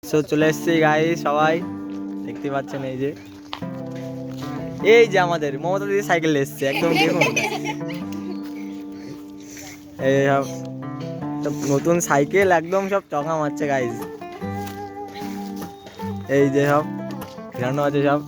So চলে এসেছি guys, সবাই দেখতে পাচ্ছেন। এই যে আমাদের মমতা দিদি সাইকেল এসছে, একদম দেখুন এই সব নতুন সাইকেল, একদম সব চকা মারছে গাইস। এই যে সব ঘিরানো আছে সব।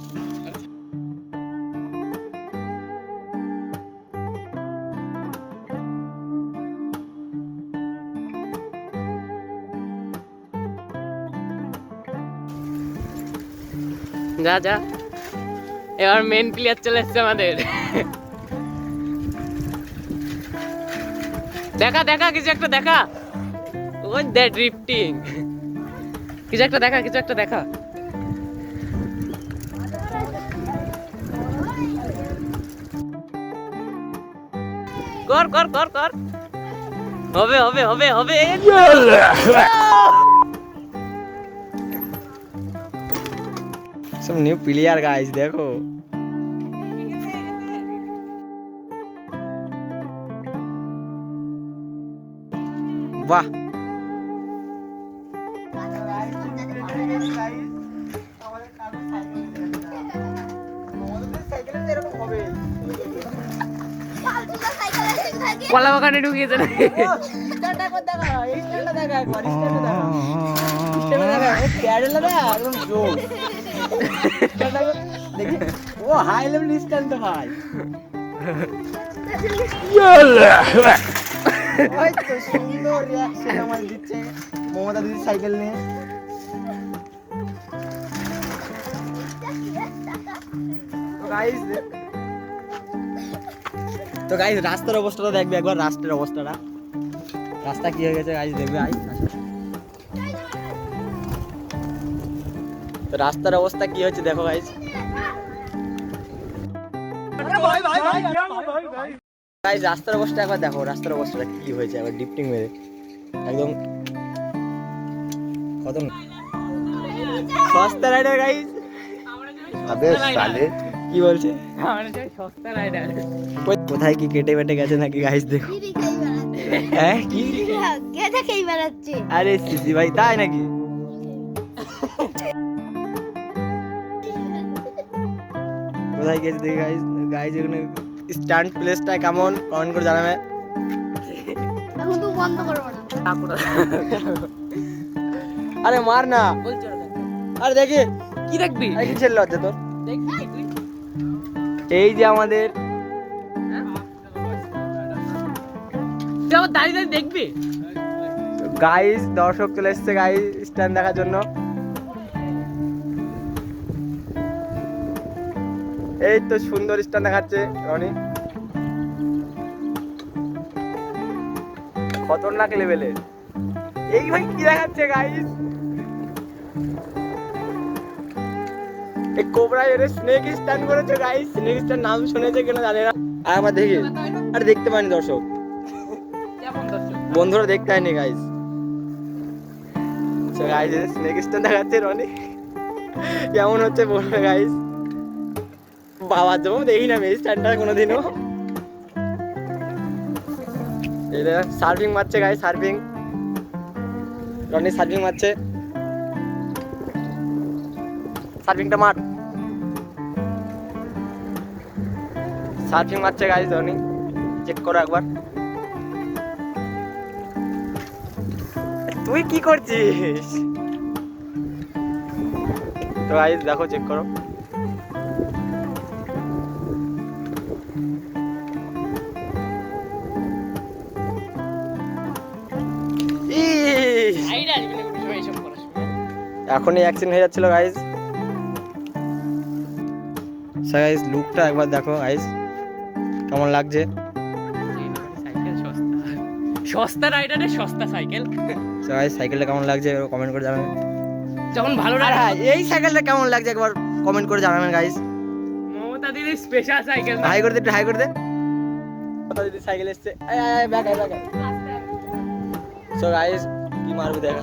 যা যা, এবার মেন প্লেয়ার চলে এসছে আমাদের। দেখা দেখা কিছু একটা দেখা, ওই দে ড্রিফটিং, কিছু একটা দেখা, কিছু একটা দেখা। কর কর কর কর, হবে হবে হবে হবে। সব নিউ প্লেয়ার গাইস, দেখো বাহ। কলা বাগানে ঢুকিয়েছে না? ও হাই লেভেল স্ট্যান্ড তো ভাই। ওই তো সুন্দর রিঅ্যাকশন আমার দিচ্ছে মমতা দিদি সাইকেল নিয়ে। তো গাইস রাস্তার অবস্থাটা দেখবে একবার, রাস্তার অবস্থাটা, রাস্তা কি হয়ে গেছে গাইস দেখবে। তো রাস্তার অবস্থা কি হচ্ছে দেখো গাইস। গাইস রাস্তার অবস্থা একবার দেখো, রাস্তার অবস্থাটা কি হয়েছে একবার ডিপটিং মেরে একদম খতম। সস্তা রাইডার গাইস। আবে সালে কি বলছে? সস্তা রাইডার কোথায় কি কেটে বেটে গেছে নাকি গাইস দেখো। হ্যাঁ কি গেছে খেয়ে বেড়াচ্ছে। আরে সিসি ভাই তাই নাকি? কোথায় গেছে দেখি গাইস। গাইস এখানে স্ট্যান্ড প্লেসটা কেমন কমেন্ট করে জানাবে। এখন তো বন্ধ করবো না। আরে মার না, আরে দেখি কি দেখবি? কি ছেলে লজ্জা তোর। দেখবি তুই? এই যে আমাদের তুই আবার দাঁড়িয়ে দাঁড়িয়ে দেখবি? গাইস দর্শক চলে এসছে গাইস স্ট্যান্ড দেখার জন্য। এই তো সুন্দর স্ট্যান্ড দেখাচ্ছে রনি, খতরনাক লেভেলের। এই ভাই কি দেখাচ্ছে গাইস, এই কোবরা এর স্নেক স্ট্যান্ড করেছে গাইস। স্নেক স্ট্যান্ড নাম শুনেছে কিনা জানি না। আর আবার দেখি, আর দেখতে পাইনি দর্শক, বন্ধুরা দেখতে পাইনি গাইস। তো গাইস স্নেক স্ট্যান্ড দেখাচ্ছে রনি, কেমন হচ্ছে বলবে গাইস। বাবা যাবো দেখি না এই স্ট্যান্ডটা কোনোদিনও। এটা সার্ভিং মারছে গাইস, সার্ভিং রনি সার্ভিং মারছে, সার্ভিংটা মার। সার্ভিং মারছে গাইস রনি, চেক করো একবার। তুই কি করছিস? তো গাইস দেখো, চেক করো। এখনই অ্যাক্সিডেন্ট হয়ে যাচ্ছিল গাইস। গাইস লুকটা একবার দেখো গাইস, কেমন লাগছে। সস্তা রাইডারের সস্তা সাইকেল। গাইস সাইকেলটা কেমন লাগছে কমেন্ট করে জানাবেন। যখন ভালো আর হ্যাঁ, এই সাইকেলটা কেমন লাগছে একবার কমেন্ট করে জানাবেন গাইস। মমতা দিদির স্পেশাল সাইকেল। হাই করে দে, একটু হাই করে দে। মমতা দিদি সাইকেল এসছে, আয় আয় ব্যাক আয় ব্যাক আয়। সো গাইস কি মারবে দেখা।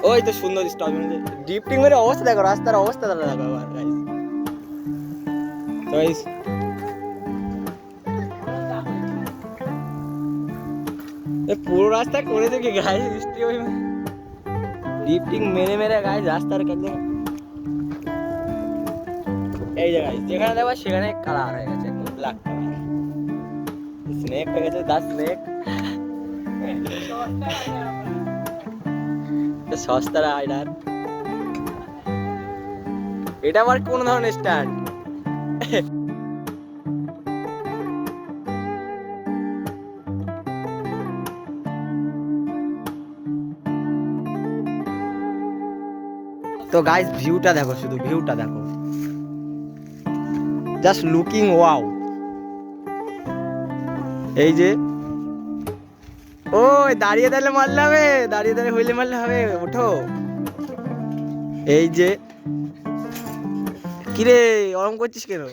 ওই তো সুন্দর স্টপ ডিপটিং এর অবস্থা দেখো, রাস্তার অবস্থা দেখো একবার গাইস। তো গাইস পুরো রাস্তা করে দেখি গাইস স্টে ওই লিফটিং মেরে মেরে গাইস রাস্তার একদম এই যে গাইস যেখানে দেখবা সেখানে কালার হয়ে গেছে একদম ব্ল্যাক কালার স্নেক হয়ে গেছে দা স্নেক সস্তা রাইডার এটা আবার কোন ধরনের স্ট্যান্ড তো গাইস ভিউটা দেখো শুধু ভিউটা দেখো জাস্ট লুকিং ওয়াও এই যে ওই দাঁড়িয়ে দাঁড়িয়ে মারলে হবে দাঁড়িয়ে দাঁড়িয়ে হইলে মারলে হবে ওঠো এই যে কিরে ওরম করছিস কেন